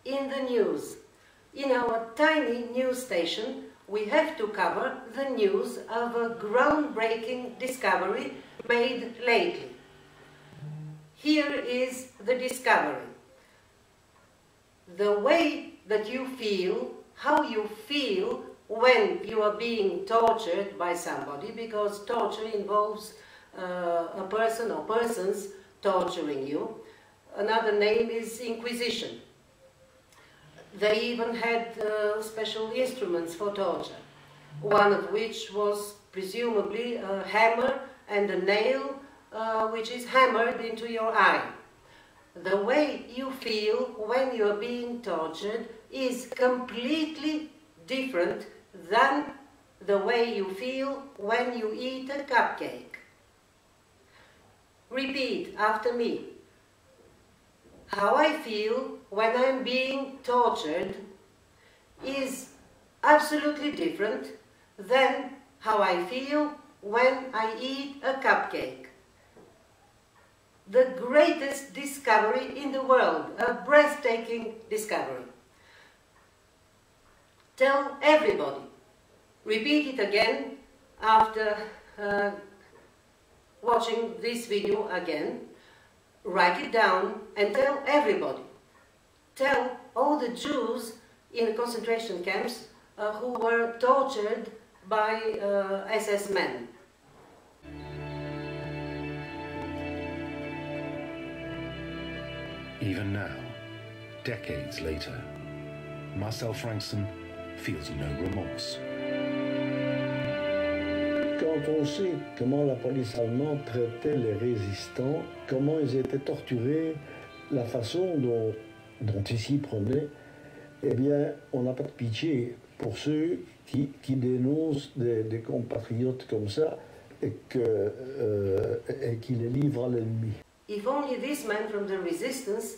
in the news. In our tiny news station, we have to cover the news of a groundbreaking discovery made lately. Here is the discovery. The way that you feel, how you feel when you are being tortured by somebody, because torture involves a person or persons torturing you. Another name is Inquisition. They even had special instruments for torture, one of which was presumably a hammer and a nail which is hammered into your eye. The way you feel when you are being tortured is completely different than the way you feel when you eat a cupcake. Repeat after me. How I feel when I'm being tortured is absolutely different than how I feel when I eat a cupcake. The greatest discovery in the world, a breathtaking discovery. Tell everybody. Repeat it again after watching this video again. Write it down and tell everybody. Tell all the Jews in the concentration camps who were tortured by SS men. Even now, decades later, Marcel Frankston feels no remorse. Quand on sait comment la police allemande traitait les résistants, comment ils étaient torturés, la façon dont ils s'y prenaient, eh bien, on n'a pas de pitié pour ceux qui dénoncent des compatriotes comme ça et qui les livrent à l'ennemi. If only this man from the resistance,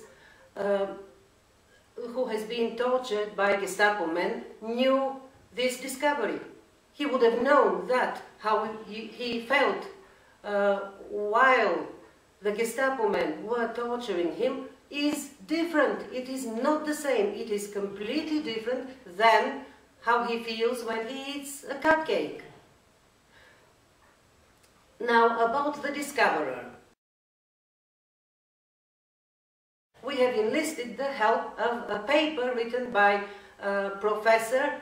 who has been tortured by Gestapo men, knew this discovery. He would have known that, how he felt while the Gestapo men were torturing him is different. It is not the same. It is completely different than how he feels when he eats a cupcake. Now, about the discoverer. We have enlisted the help of a paper written by Professor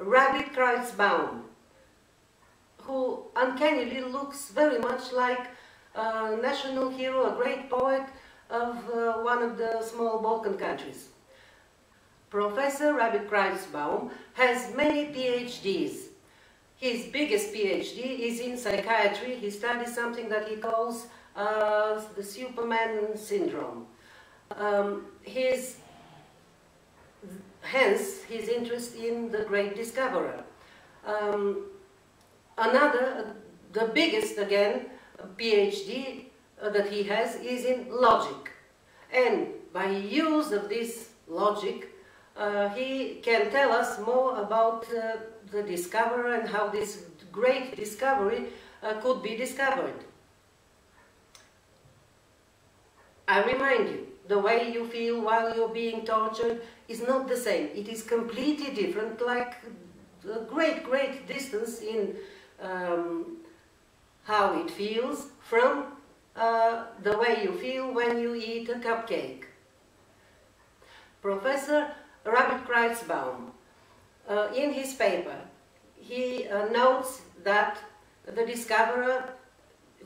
Rabbitkreuzbaum, who uncannily looks very much like a national hero, a great poet of one of the small Balkan countries. Professor Rabbitkreuzbaum has many PhDs. His biggest PhD is in psychiatry. He studies something that he calls the Superman syndrome. Hence his interest in the great discoverer. The biggest again, PhD that he has is in logic. And by use of this logic, he can tell us more about the discoverer and how this great discovery could be discovered. I remind you, the way you feel while you're being tortured is not the same. It is completely different, like a great, great distance in how it feels from the way you feel when you eat a cupcake. Professor Rabbitkreuzbaum, in his paper, he notes that the discoverer,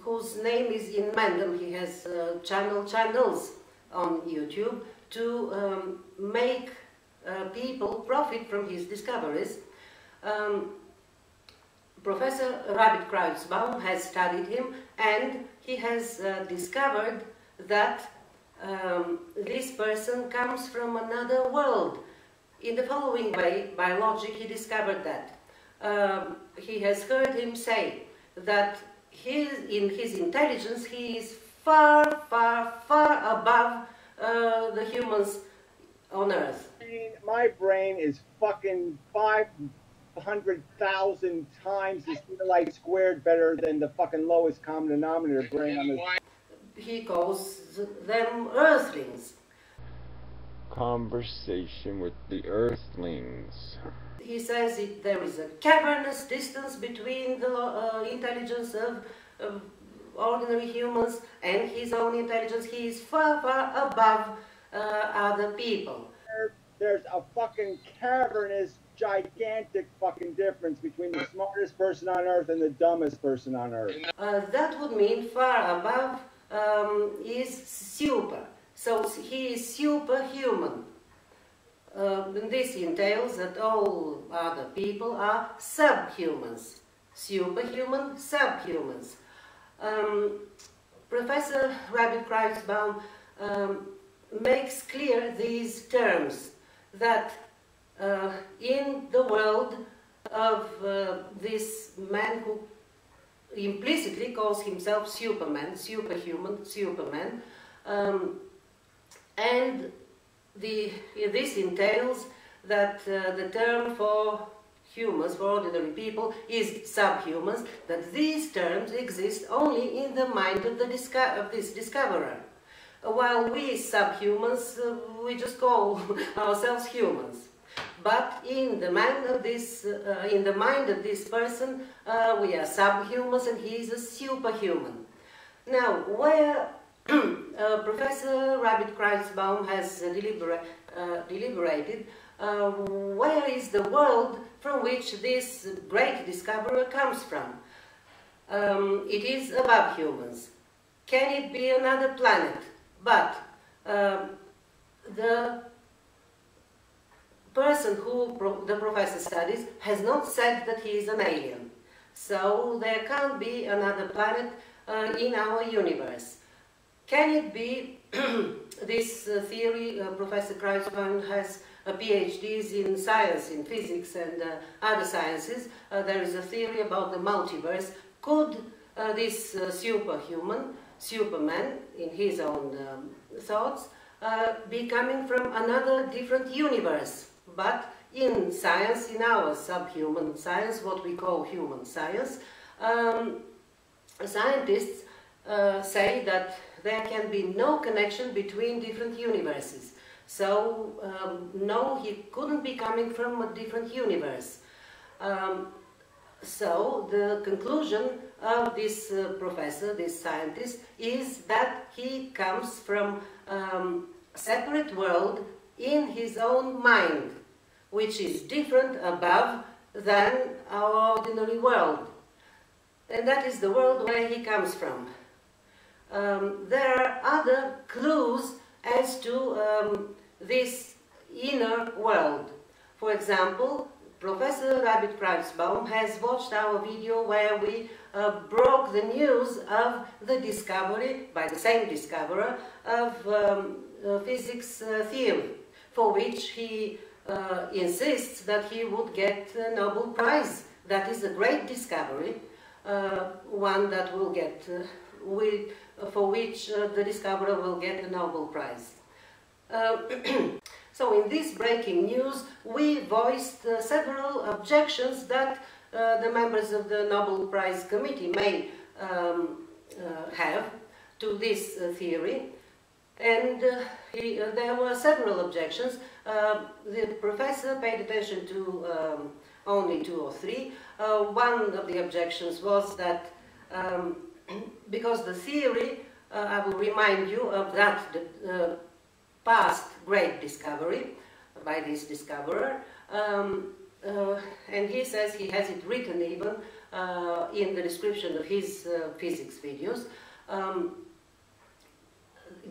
whose name is Inmendham, he has channels on YouTube to make people profit from his discoveries. Professor Rabbitkreuzbaum has studied him, and he has discovered that this person comes from another world. In the following way, by logic, he discovered that. He has heard him say that in his intelligence he is far, far, far above the humans on Earth. My brain is fucking 500,000 times the speed of light squared better than the fucking lowest common denominator brain on this. He calls them Earthlings. conversation with the Earthlings. He says there is a cavernous distance between the intelligence of ordinary humans and his own intelligence. He is far, far above other people. There's a fucking cavernous, gigantic fucking difference between the smartest person on Earth and the dumbest person on Earth. That would mean far above is super. So he is superhuman. This entails that all other people are subhumans. Superhuman, subhumans. Professor Rabbitkreuzbaum makes clear these terms that in the world of this man who implicitly calls himself Superman, superhuman, Superman, and this entails that the term for humans, for ordinary people, is subhumans, that these terms exist only in the mind of this discoverer. While we subhumans, we just call ourselves humans. But in the mind of this person, we are subhumans and he is a superhuman. Now, where Professor Rabbitkreuzbaum has deliberated, where is the world from which this great discoverer comes from? It is above humans. Can it be another planet? But the person who the professor studies has not said that he is an alien. So there can't be another planet in our universe. Can it be this theory? Professor Kreuzbaum has PhDs in science, in physics and other sciences. There is a theory about the multiverse. Could this Superman, in his own thoughts, be coming from another different universe? But in science, in our subhuman science, what we call human science, scientists say that there can be no connection between different universes. So, no, he couldn't be coming from a different universe. So, the conclusion of this professor, this scientist, is that he comes from a separate world in his own mind, which is different above than our ordinary world. And that is the world where he comes from. There are other clues as to this inner world. For example, Professor Rabbitkreuzbaum has watched our video where we broke the news of the discovery, by the same discoverer, of physics theory, for which he insists that he would get a Nobel Prize. That is a great discovery, one that will get, for which the discoverer will get a Nobel Prize. So in this breaking news, we voiced several objections that the members of the Nobel Prize Committee may have to this theory. And there were several objections. The professor paid attention to only 2 or 3. One of the objections was that because the theory, I will remind you of that past great discovery by this discoverer, and he says he has it written even in the description of his physics videos.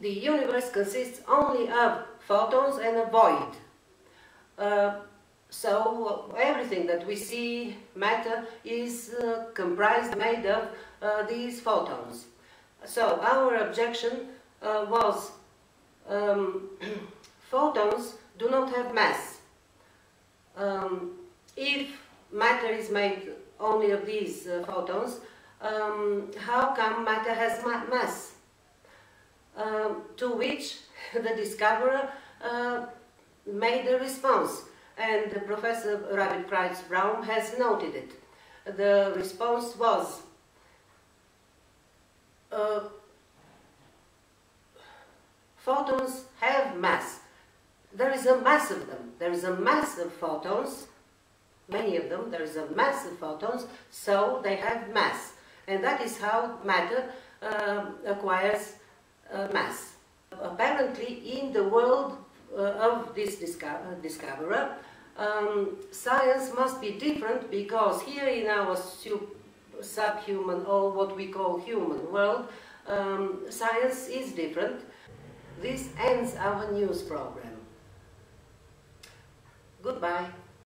The universe consists only of photons and a void. So everything that we see, matter, is comprised, made of these photons. So our objection was photons do not have mass. If matter is made only of these photons, how come matter has mass? To which the discoverer made a response, and Professor Rabbitkreuzbaum has noted it. The response was, photons have mass. there is a mass of them. There is a mass of photons, many of them, there is a mass of photons, so they have mass. And that is how matter acquires mass. Apparently, in the world of this discoverer, science must be different, because here in our subhuman, or what we call human world, science is different. This ends our news program. Goodbye.